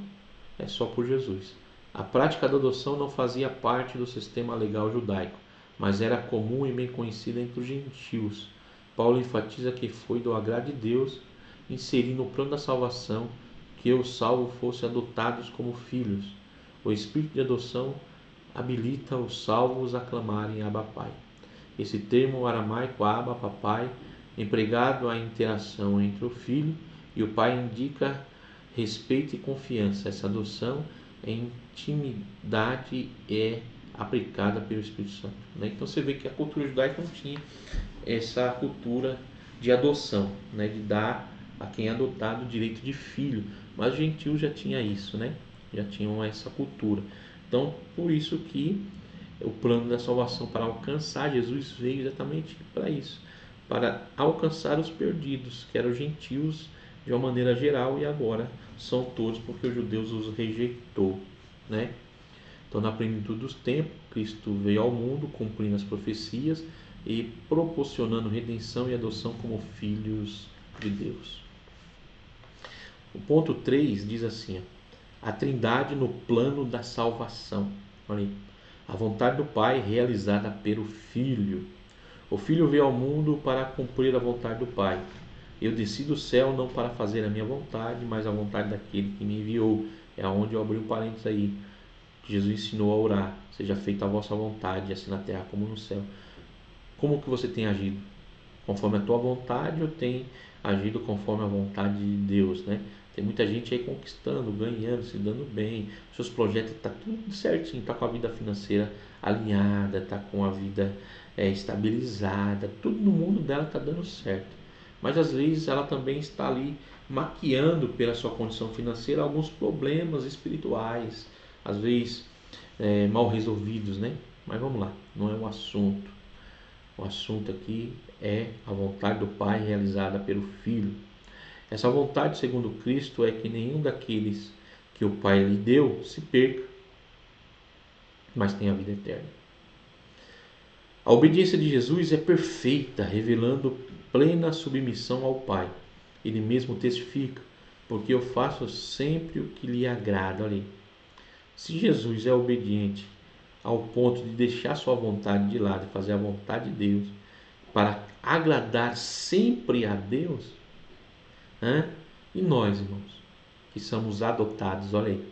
Speaker 1: é só por Jesus. A prática da adoção não fazia parte do sistema legal judaico, mas era comum e bem conhecida entre os gentios. Paulo enfatiza que foi do agrado de Deus inserir no plano da salvação que os salvos fossem adotados como filhos. O espírito de adoção habilita os salvos a clamarem Abba Pai. Esse termo aramaico Abba, papai, empregado à interação entre o filho e o pai, indica respeito e confiança. Essa adoção é intimidade é aplicada pelo Espírito Santo, né? Então você vê que a cultura judaica não tinha essa cultura de adoção, né? De dar a quem é adotado o direito de filho, mas os gentios já tinham isso, né? Já tinham essa cultura. Então por isso que o plano da salvação para alcançar, Jesus veio exatamente para isso, para alcançar os perdidos, que eram os gentios de uma maneira geral, e agora são todos, porque os judeus os rejeitou, né? Então, na plenitude dos tempos, Cristo veio ao mundo cumprindo as profecias e proporcionando redenção e adoção como filhos de Deus. O ponto 3 diz assim: a Trindade no plano da salvação. Olha aí. A vontade do Pai realizada pelo Filho. O Filho veio ao mundo para cumprir a vontade do Pai. Eu desci do céu não para fazer a minha vontade, mas a vontade daquele que me enviou. É onde eu abri um parênteses aí. Jesus ensinou a orar: seja feita a vossa vontade, assim na terra como no céu. Como que você tem agido? Conforme a tua vontade, ou tem agido conforme a vontade de Deus, né? Tem muita gente aí conquistando, ganhando, se dando bem, seus projetos tá tudo certinho, tá com a vida financeira alinhada, tá com a vida estabilizada, tudo no mundo dela tá dando certo. Mas às vezes ela também está ali maquiando pela sua condição financeira alguns problemas espirituais, às vezes mal resolvidos, né? Mas vamos lá, não é o assunto. O assunto aqui é a vontade do Pai realizada pelo Filho. Essa vontade, segundo Cristo, é que nenhum daqueles que o Pai lhe deu se perca, mas tenha a vida eterna. A obediência de Jesus é perfeita, revelando plena submissão ao Pai. Ele mesmo testifica: porque eu faço sempre o que lhe agrada. Olha aí. Se Jesus é obediente ao ponto de deixar sua vontade de lado e fazer a vontade de Deus, para agradar sempre a Deus, né? E nós, irmãos, que somos adotados, olha aí,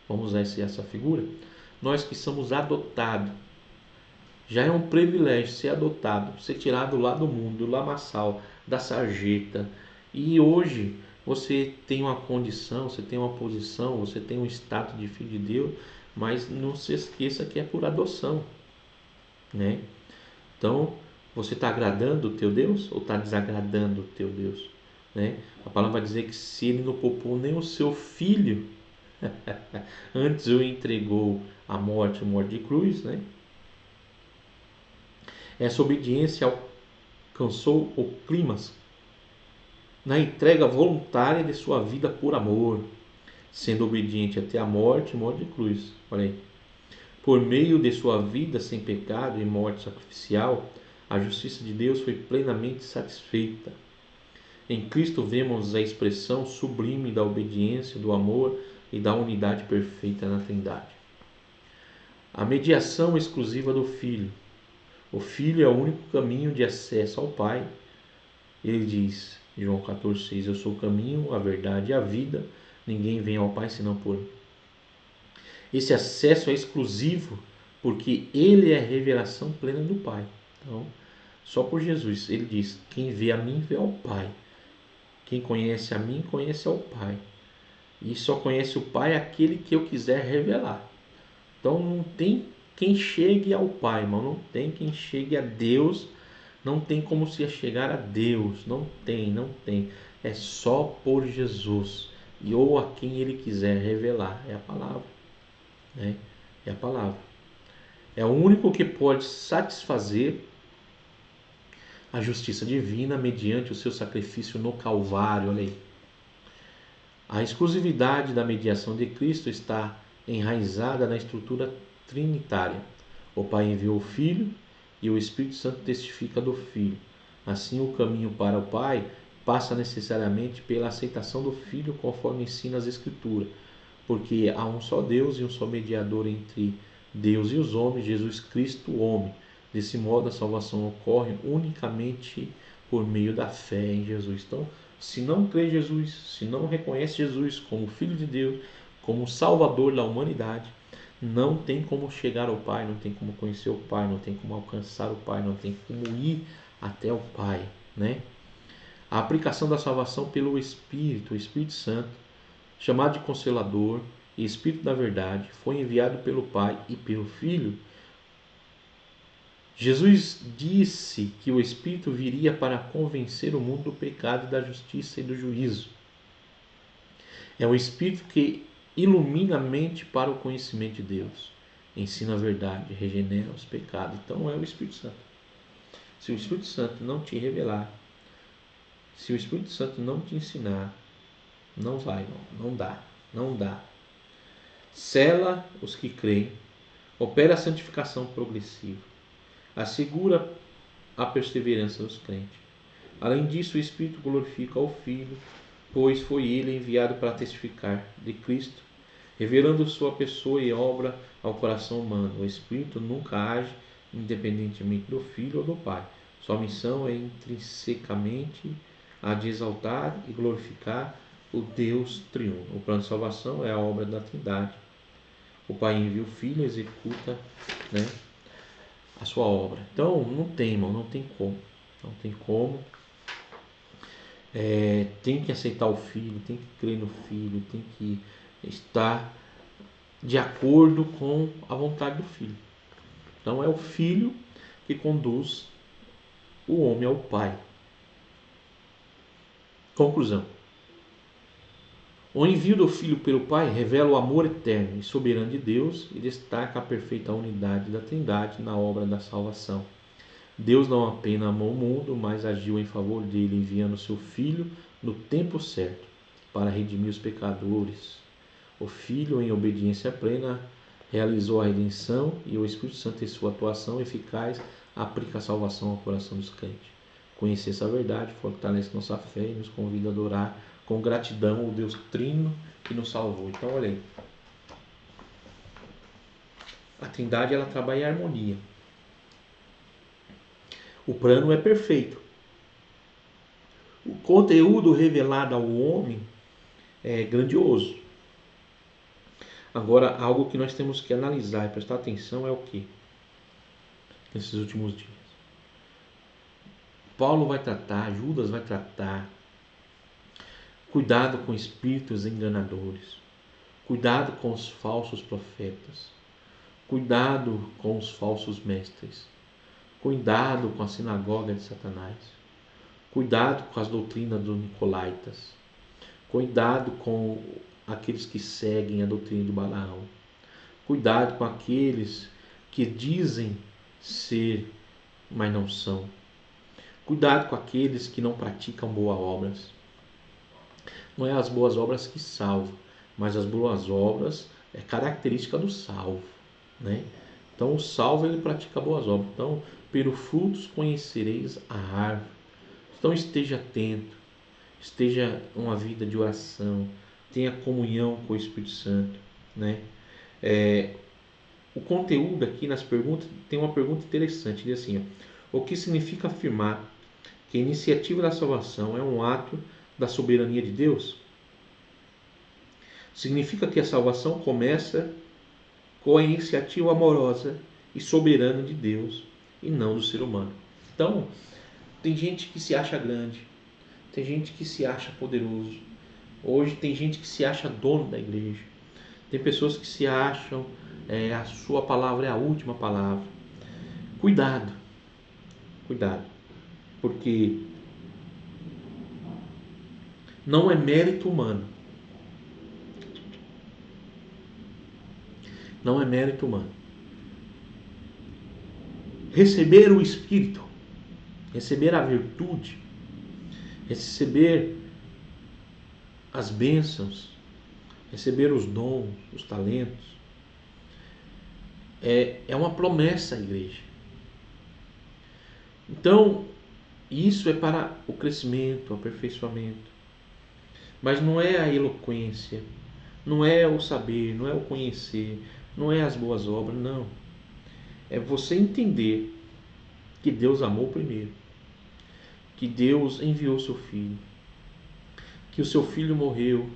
Speaker 1: vamos usar essa figura. Nós que somos adotados, já é um privilégio ser adotado, ser tirado lá do mundo, do lamaçal, da sarjeta. E hoje você tem uma condição, você tem uma posição, você tem um status de filho de Deus, mas não se esqueça que é por adoção, né? Então, você está agradando o teu Deus ou está desagradando o teu Deus? Né? A palavra vai dizer que se ele não poupou nem o seu filho, antes o entregou à morte de cruz, né? Essa obediência alcançou o clímax na entrega voluntária de sua vida por amor, sendo obediente até a morte de cruz. Olha aí. Por meio de sua vida sem pecado e morte sacrificial, a justiça de Deus foi plenamente satisfeita. Em Cristo vemos a expressão sublime da obediência, do amor e da unidade perfeita na Trindade. A mediação exclusiva do Filho. O Filho é o único caminho de acesso ao Pai. Ele diz, João 14,6, eu sou o caminho, a verdade e a vida. Ninguém vem ao Pai senão por mim. Esse acesso é exclusivo porque ele é a revelação plena do Pai. Então, só por Jesus. Ele diz, quem vê a mim, vê ao Pai. Quem conhece a mim, conhece ao Pai. E só conhece o Pai aquele que eu quiser revelar. Então, não tem quem chegue ao Pai, irmão. Não tem quem chegue a Deus. Não tem como se chegar a Deus. Não tem. É só por Jesus. E ou a quem ele quiser revelar. É a palavra. Né? É a palavra. É o único que pode satisfazer a justiça divina mediante o seu sacrifício no Calvário. Olha aí. A exclusividade da mediação de Cristo está enraizada na estrutura trinitária. O Pai enviou o Filho e o Espírito Santo testifica do Filho. Assim, o caminho para o Pai passa necessariamente pela aceitação do Filho, conforme ensina as Escrituras, porque há um só Deus e um só mediador entre Deus e os homens, Jesus Cristo, o homem. Desse modo, a salvação ocorre unicamente por meio da fé em Jesus. Então, se não crê em Jesus, se não reconhece Jesus como Filho de Deus, como Salvador da humanidade, não tem como chegar ao Pai, não tem como conhecer o Pai, não tem como alcançar o Pai, não tem como ir até o Pai, né? A aplicação da salvação pelo Espírito, o Espírito Santo, chamado de Consolador e Espírito da Verdade, foi enviado pelo Pai e pelo Filho. Jesus disse que o Espírito viria para convencer o mundo do pecado, da justiça e do juízo. É o Espírito que ilumina a mente para o conhecimento de Deus, ensina a verdade, regenera os pecados. Então é o Espírito Santo. Se o Espírito Santo não te revelar, se o Espírito Santo não te ensinar, não vai, não dá. Sela os que creem, opera a santificação progressiva, assegura a perseverança dos crentes. Além disso, o Espírito glorifica ao Filho, pois foi ele enviado para testificar de Cristo, revelando sua pessoa e obra ao coração humano. O Espírito nunca age independentemente do Filho ou do Pai. Sua missão é intrinsecamente a de exaltar e glorificar o Deus triuno. O plano de salvação é a obra da Trindade. O Pai envia o Filho e executa, né, a sua obra. Então, não tem, irmão, não tem como. Não tem como. Tem que aceitar o Filho, tem que crer no Filho, tem que estar de acordo com a vontade do Filho. Então, é o Filho que conduz o homem ao Pai. Conclusão. O envio do Filho pelo Pai revela o amor eterno e soberano de Deus e destaca a perfeita unidade da Trindade na obra da salvação. Deus não apenas amou o mundo, mas agiu em favor dele, enviando seu Filho no tempo certo para redimir os pecadores. O Filho, em obediência plena, realizou a redenção e o Espírito Santo, em sua atuação eficaz, aplica a salvação ao coração dos crentes. Conhecer essa verdade fortalece nossa fé e nos convida a adorar com gratidão o Deus Trino que nos salvou. Então, olha aí. A Trindade, ela trabalha em harmonia. O plano é perfeito. O conteúdo revelado ao homem grandioso. Agora, algo que nós temos que analisar e prestar atenção é o que? Nesses últimos dias. Paulo vai tratar, Judas vai tratar. Cuidado com espíritos enganadores. Cuidado com os falsos profetas. Cuidado com os falsos mestres. Cuidado com a sinagoga de Satanás. Cuidado com as doutrinas dos nicolaítas. Cuidado com aqueles que seguem a doutrina de Balaão. Cuidado com aqueles que dizem ser, mas não são. Cuidado com aqueles que não praticam boas obras. Não é as boas obras que salvam, mas as boas obras é característica do salvo, né? Então o salvo, ele pratica boas obras. Então, pelos frutos conhecereis a árvore. Então esteja atento, esteja uma vida de oração, tenha comunhão com o Espírito Santo, né? O conteúdo aqui nas perguntas, tem uma pergunta interessante, diz assim, ó, o que significa afirmar que a iniciativa da salvação é um ato da soberania de Deus? Significa que a salvação começa com a iniciativa amorosa e soberana de Deus e não do ser humano. Então, tem gente que se acha grande, tem gente que se acha poderoso. Hoje tem gente que se acha dono da igreja. Tem pessoas que se acham, a sua palavra é a última palavra. Cuidado, cuidado, porque não é mérito humano. Não é mérito humano. Receber o Espírito, receber a virtude, receber as bênçãos, receber os dons, os talentos, é uma promessa à igreja. Então, isso é para o crescimento, o aperfeiçoamento. Mas não é a eloquência, não é o saber, não é o conhecer, não é as boas obras, não. É você entender que Deus amou primeiro, que Deus enviou seu Filho, que o seu Filho morreu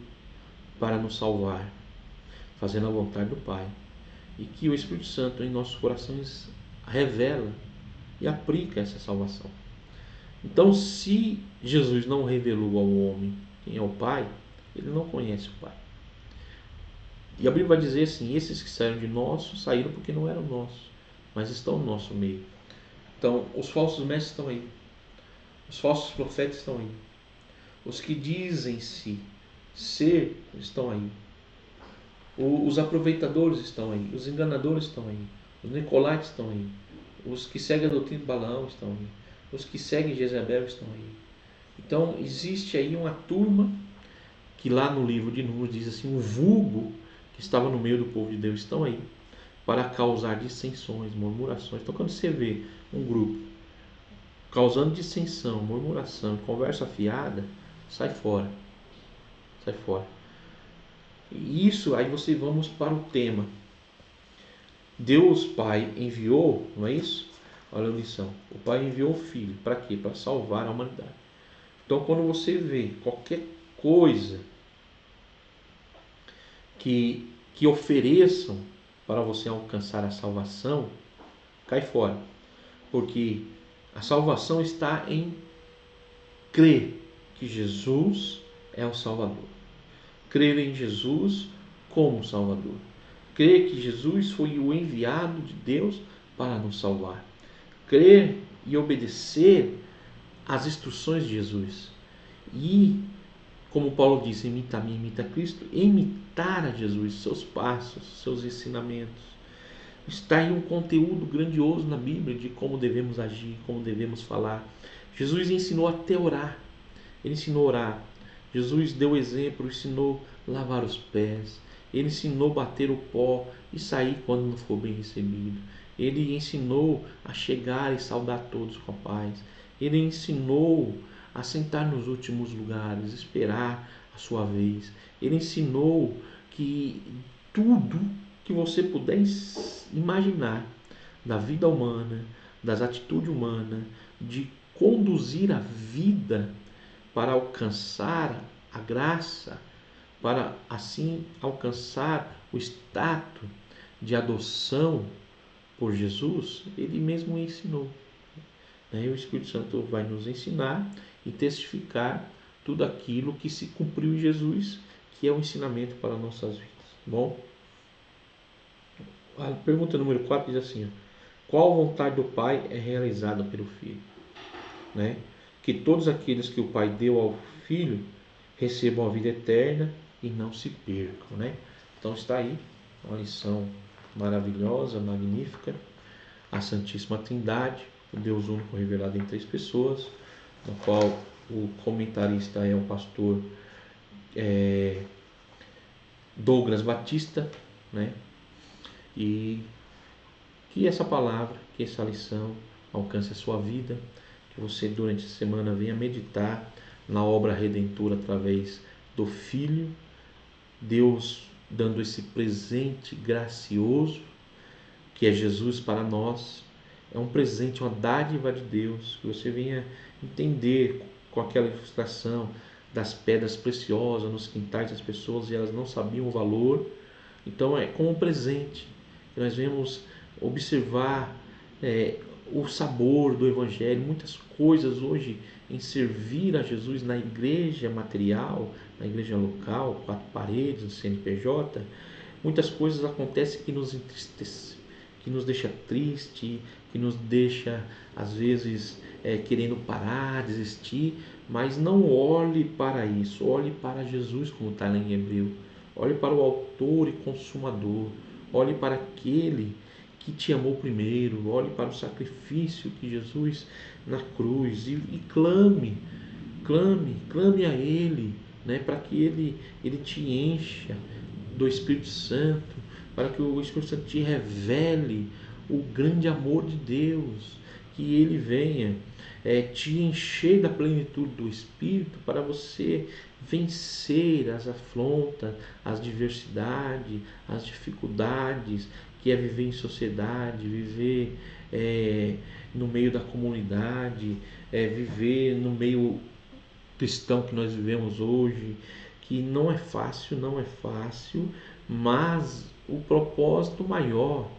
Speaker 1: para nos salvar, fazendo a vontade do Pai, e que o Espírito Santo em nossos corações revela e aplica essa salvação. Então, se Jesus não revelou ao homem quem é o Pai, ele não conhece o Pai. E a Bíblia vai dizer assim, esses que saíram de nós, saíram porque não eram nossos, mas estão no nosso meio. Então, os falsos mestres estão aí. Os falsos profetas estão aí. Os que dizem-se ser estão aí. Os aproveitadores estão aí. Os enganadores estão aí. Os nicolaítas estão aí. Os que seguem a doutrina de Balaão estão aí. Os que seguem Jezabel estão aí. Então, existe aí uma turma que lá no livro de Números diz assim, o vulgo que estava no meio do povo de Deus estão aí para causar dissensões, murmurações. Então, quando você vê um grupo causando dissensão, murmuração, conversa fiada, sai fora. Sai fora. E isso, aí vamos para o tema. Deus Pai enviou, não é isso? Olha a lição. O Pai enviou o Filho. Para quê? Para salvar a humanidade. Então, quando você vê qualquer coisa que ofereçam para você alcançar a salvação, cai fora. Porque a salvação está em crer que Jesus é o Salvador. Crer em Jesus como Salvador. Crer que Jesus foi o enviado de Deus para nos salvar. Crer e obedecer às instruções de Jesus. E, como Paulo diz, imita-me, imita Cristo, imitar a Jesus, seus passos, seus ensinamentos. Está aí um conteúdo grandioso na Bíblia de como devemos agir, como devemos falar. Jesus ensinou até orar. Ele ensinou a orar. Jesus deu exemplo, ensinou a lavar os pés. Ele ensinou a bater o pó e sair quando não for bem recebido. Ele ensinou a chegar e saudar todos com a paz. Ele ensinou a sentar nos últimos lugares, esperar a sua vez. Ele ensinou que tudo que você puder imaginar da vida humana, das atitudes humanas, de conduzir a vida para alcançar a graça, para assim alcançar o status de adoção por Jesus, ele mesmo ensinou. E o Espírito Santo vai nos ensinar e testificar tudo aquilo que se cumpriu em Jesus, que é o ensinamento para nossas vidas. Bom, a pergunta número 4 diz assim: qual vontade do Pai é realizada pelo Filho? Que todos aqueles que o Pai deu ao Filho recebam a vida eterna e não se percam. Então está aí uma lição maravilhosa, magnífica. A Santíssima Trindade, o Deus único revelado em 3 pessoas, no qual o comentarista é o pastor Douglas Batista, e que essa palavra, que essa lição alcance a sua vida, que você durante a semana venha meditar na obra redentora através do Filho, Deus dando esse presente gracioso que é Jesus para nós. É um presente, uma dádiva de Deus, que você venha entender com aquela ilustração das pedras preciosas nos quintais das pessoas e elas não sabiam o valor. Então é como um presente que nós vemos observar o sabor do Evangelho, muitas coisas hoje em servir a Jesus na igreja material, na igreja local, 4 paredes, no CNPJ. Muitas coisas acontecem que nos entristecem, que nos deixa triste, que nos deixa às vezes querendo parar, desistir, mas não olhe para isso, olhe para Jesus, como está lá em Hebreu. Olhe para o autor e consumador, olhe para aquele que te amou primeiro, olhe para o sacrifício que Jesus na cruz e clame a Ele, para que Ele te encha do Espírito Santo, para que o Espírito Santo te revele o grande amor de Deus, que Ele venha te encher da plenitude do Espírito para você vencer as afrontas, as diversidades, as dificuldades que é viver em sociedade, viver no meio da comunidade, viver no meio cristão que nós vivemos hoje, que não é fácil, mas o propósito maior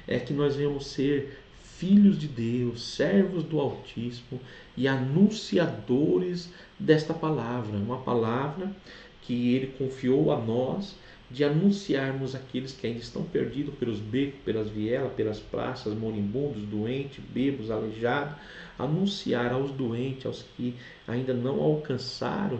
Speaker 1: é que nós venhamos ser filhos de Deus, servos do Altíssimo e anunciadores desta palavra, uma palavra que Ele confiou a nós de anunciarmos aqueles que ainda estão perdidos pelos becos, pelas vielas, pelas praças, moribundos, doentes, bêbados, aleijados, anunciar aos doentes, aos que ainda não alcançaram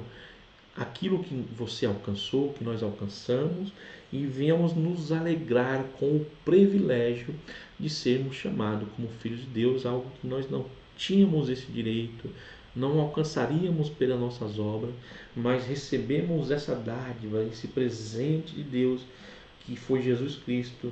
Speaker 1: aquilo que você alcançou, que nós alcançamos, e venhamos nos alegrar com o privilégio de sermos chamados como filhos de Deus, algo que nós não tínhamos esse direito, não alcançaríamos pelas nossas obras, mas recebemos essa dádiva, esse presente de Deus, que foi Jesus Cristo,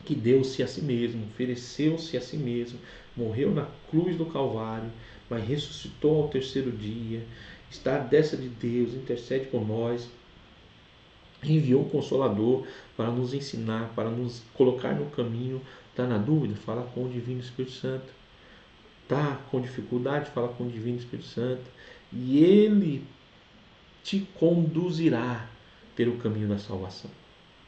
Speaker 1: que deu-se a si mesmo, ofereceu-se a si mesmo, morreu na cruz do Calvário, mas ressuscitou ao 3º dia, está à destra de Deus, intercede por nós, enviou o Consolador para nos ensinar, para nos colocar no caminho. Está na dúvida? Fala com o Divino Espírito Santo. Está com dificuldade? Fala com o Divino Espírito Santo. E Ele te conduzirá pelo caminho da salvação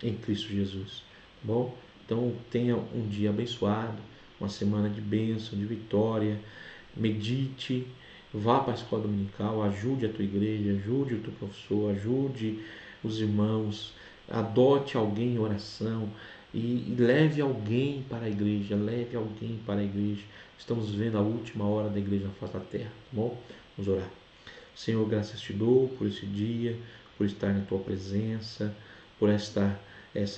Speaker 1: em Cristo Jesus. Bom, então tenha um dia abençoado, uma semana de bênção, de vitória. Medite, vá para a escola dominical, ajude a tua igreja, ajude o teu professor, ajude os irmãos, adote alguém em oração e leve alguém para a igreja, Estamos vendo a última hora da igreja na face da terra, tá bom? Vamos orar. Senhor, graças te dou por esse dia, por estar na tua presença, por essa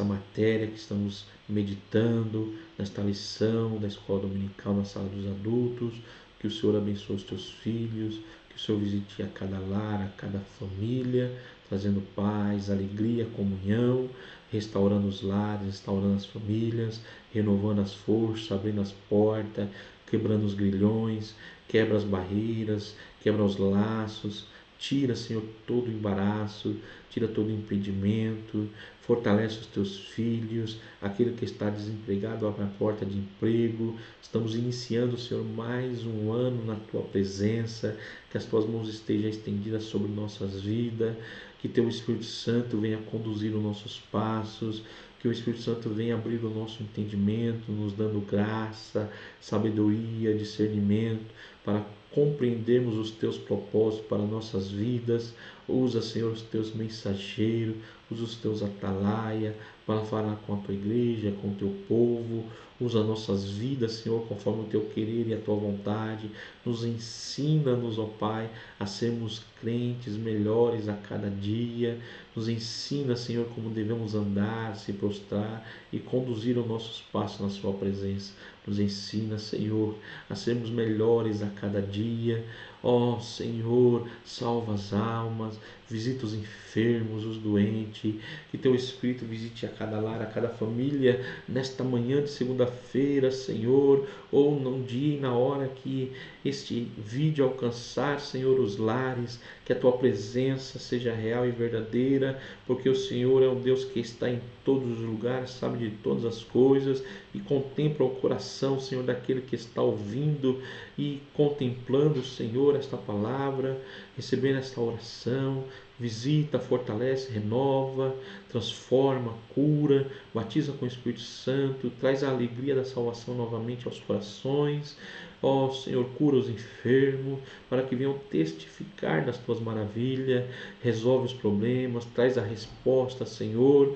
Speaker 1: matéria que estamos meditando, nesta lição da escola dominical na sala dos adultos. Que o Senhor abençoe os teus filhos, que o Senhor visite a cada lar, a cada família, trazendo paz, alegria, comunhão, restaurando os lares, restaurando as famílias, renovando as forças, abrindo as portas, quebrando os grilhões, quebra as barreiras, quebra os laços, Tira, Senhor, todo o embaraço, tira todo o impedimento, fortalece os teus filhos, aquele que está desempregado, abre a porta de emprego. Estamos iniciando, Senhor, mais um ano na tua presença, que as tuas mãos estejam estendidas sobre nossas vidas, que teu Espírito Santo venha conduzir os nossos passos, que o Espírito Santo venha abrir o nosso entendimento, nos dando graça, sabedoria, discernimento, para compreendermos os teus propósitos para nossas vidas. Usa, Senhor, os teus mensageiros, usa os teus atalaia para falar com a tua igreja, com o teu povo. Usa nossas vidas, Senhor, conforme o teu querer e a tua vontade. Nos ensina-nos, ó Pai, a sermos crentes melhores a cada dia. Nos ensina, Senhor, como devemos andar, se prostrar e conduzir os nossos passos na sua presença. Nos ensina, Senhor, a sermos melhores a cada dia. Ó Senhor, salva as almas, visita os enfermos, os doentes, que teu Espírito visite a cada lar, a cada família, nesta manhã de segunda-feira, Senhor, ou num dia e na hora que este vídeo alcançar, Senhor, os lares, que a tua presença seja real e verdadeira, porque o Senhor é um Deus que está em todos os lugares, sabe de todas as coisas e contempla o coração, Senhor, daquele que está ouvindo e contemplando, Senhor, esta palavra, recebendo esta oração. Visita, fortalece, renova, transforma, cura, batiza com o Espírito Santo, traz a alegria da salvação novamente aos corações. Ó Senhor, cura os enfermos, para que venham testificar das tuas maravilhas, resolve os problemas, traz a resposta, Senhor,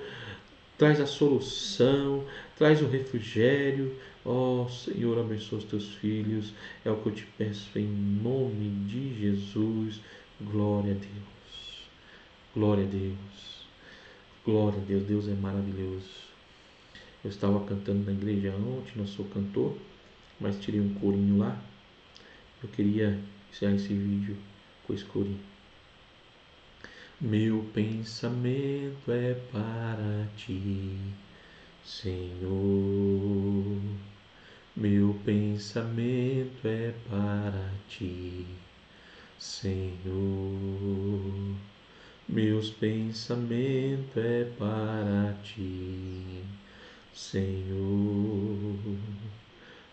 Speaker 1: traz a solução, traz o refrigério. Ó Senhor, abençoa os teus filhos, é o que eu te peço em nome de Jesus. Glória a Deus, glória a Deus, glória a Deus. Deus é maravilhoso. Eu estava cantando na igreja ontem, não sou cantor, mas tirei um corinho lá. Eu queria encerrar esse vídeo com esse corinho. Meu pensamento é para ti, Senhor. Meu pensamento é para ti, Senhor. Meus pensamentos é para ti, Senhor.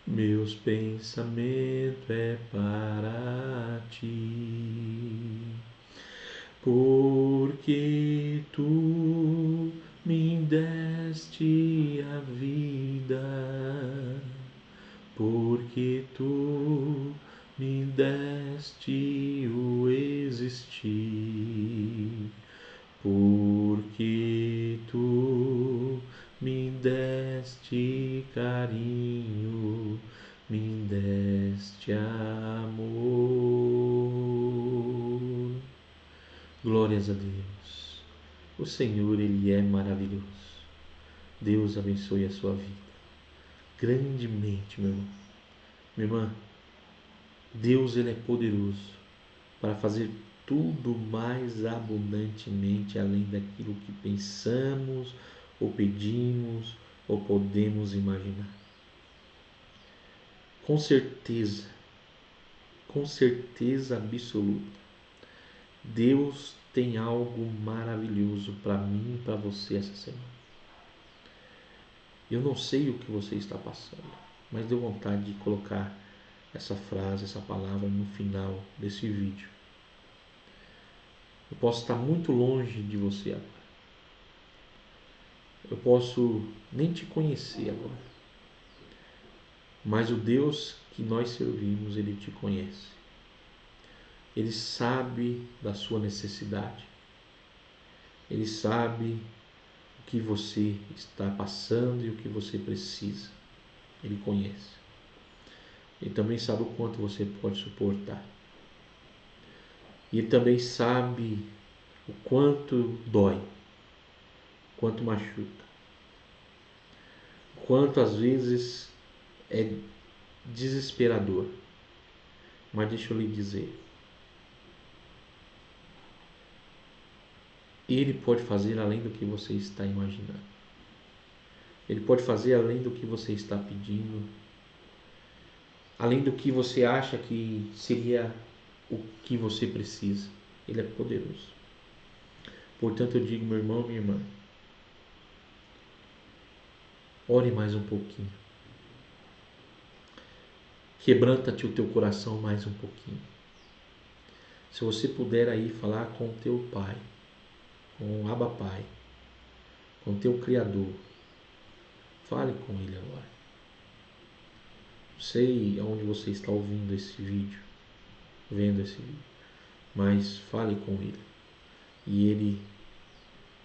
Speaker 1: Meus pensamentos é para ti, porque tu me deste a vida, porque tu me deste o existir, porque tu me deste carinho, me deste amor. Glórias a Deus. O Senhor, Ele é maravilhoso. Deus abençoe a sua vida grandemente, meu irmão. Minha irmã, Deus, Ele é poderoso para fazer tudo mais abundantemente além daquilo que pensamos ou pedimos ou podemos imaginar. Com certeza absoluta, Deus tem algo maravilhoso para mim e para você essa semana. Eu não sei o que você está passando, mas deu vontade de colocar essa frase, essa palavra no final desse vídeo. Eu posso estar muito longe de você agora. Eu posso nem te conhecer agora. Mas o Deus que nós servimos, Ele te conhece. Ele sabe da sua necessidade. Ele sabe o que você está passando e o que você precisa. Ele conhece. Ele também sabe o quanto você pode suportar. E Ele também sabe o quanto dói, o quanto machuca, o quanto às vezes é desesperador. Mas deixa eu lhe dizer, Ele pode fazer além do que você está imaginando. Ele pode fazer além do que você está pedindo, além do que você acha que seria o que você precisa. Ele é poderoso. Portanto, eu digo, meu irmão, minha irmã, ore mais um pouquinho. Quebranta-te o teu coração mais um pouquinho. Se você puder aí falar com o teu Pai, com o Abba Pai, com o teu Criador, fale com Ele agora. Não sei aonde você está ouvindo esse vídeo, vendo esse vídeo, mas fale com Ele. E Ele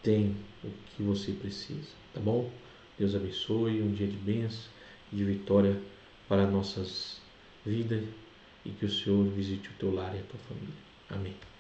Speaker 1: tem o que você precisa, tá bom? Deus abençoe, um dia de bênção e de vitória para nossas vidas e que o Senhor visite o teu lar e a tua família. Amém.